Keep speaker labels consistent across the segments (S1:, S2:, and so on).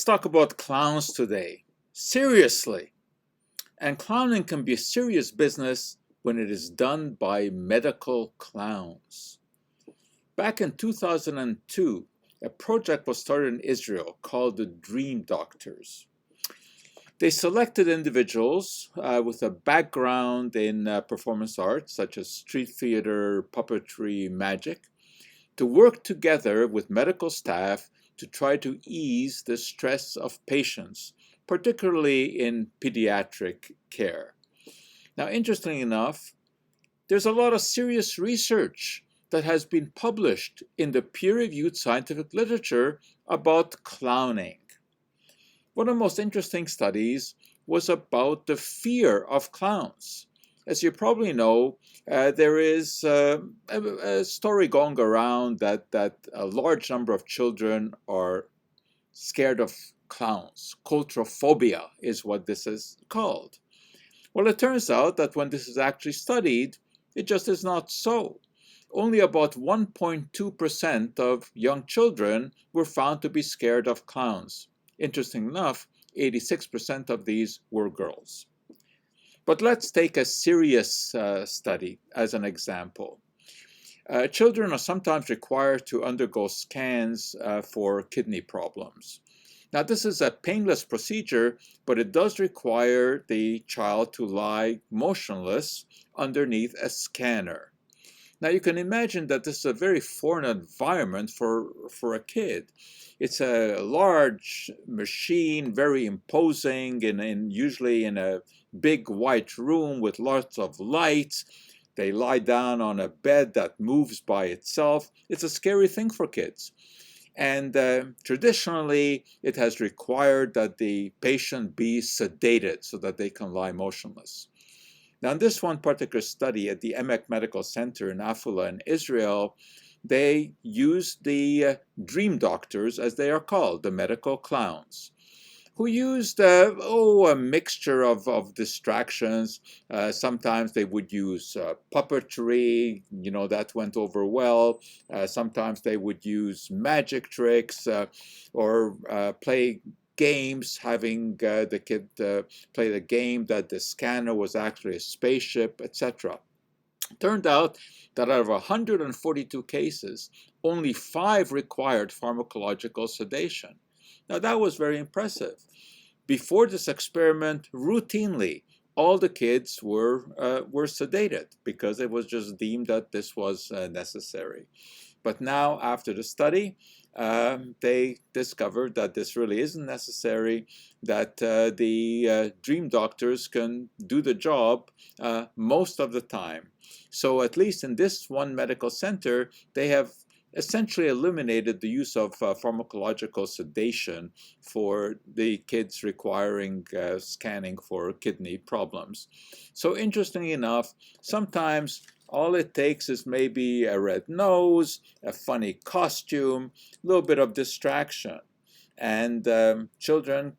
S1: talk about clowns today. Seriously. And clowning can be a serious business when it is done by medical clowns. Back in 2002, a project was started in Israel called the Dream Doctors. They selected individuals with a background in performance arts, such as street theater, puppetry, magic, to work together with medical staff to try to ease the stress of patients, particularly in pediatric care. Now, interestingly enough, there's a lot of serious research that has been published in the peer-reviewed scientific literature about clowning. One of the most interesting studies was about the fear of clowns. As you probably know, there is a story going around that a large number of children are scared of clowns. Coulrophobia is what this is called. Well, it turns out that when this is actually studied, it just is not so. Only about 1.2% of young children were found to be scared of clowns. Interesting enough, 86% of these were girls. But let's take a serious study as an example. Children are sometimes required to undergo scans for kidney problems. Now, this is a painless procedure, but it does require the child to lie motionless underneath a scanner. Now, you can imagine that this is a very foreign environment for a kid. It's a large machine, very imposing, and usually in a big white room with lots of lights. They lie down on a bed that moves by itself. It's a scary thing for kids. And traditionally, it has required that the patient be sedated so that they can lie motionless. Now, in this one particular study at the Emek Medical Center in Afula in Israel, they used the dream doctors, as they are called, the medical clowns, who used a mixture of distractions. Sometimes they would use puppetry, that went over well. Sometimes they would use magic tricks or play games, having the kid play the game that the scanner was actually a spaceship, etc. Turned out that out of 142 cases, only 5 required pharmacological sedation. Now, that was very impressive. Before this experiment, routinely, all the kids were sedated because it was just deemed that this was necessary. But now, after the study, they discovered that this really isn't necessary, that the dream doctors can do the job most of the time. So at least in this one medical center, they have essentially eliminated the use of pharmacological sedation for the kids requiring scanning for kidney problems. So interestingly enough, sometimes all it takes is maybe a red nose, a funny costume, a little bit of distraction, and children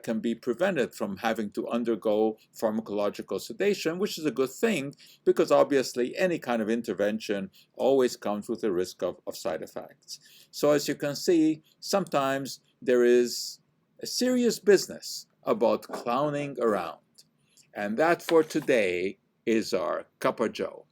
S1: can be prevented from having to undergo pharmacological sedation, which is a good thing because obviously any kind of intervention always comes with a risk of side effects. So as you can see, sometimes there is a serious business about clowning around. And that for today is our Cup of Joe.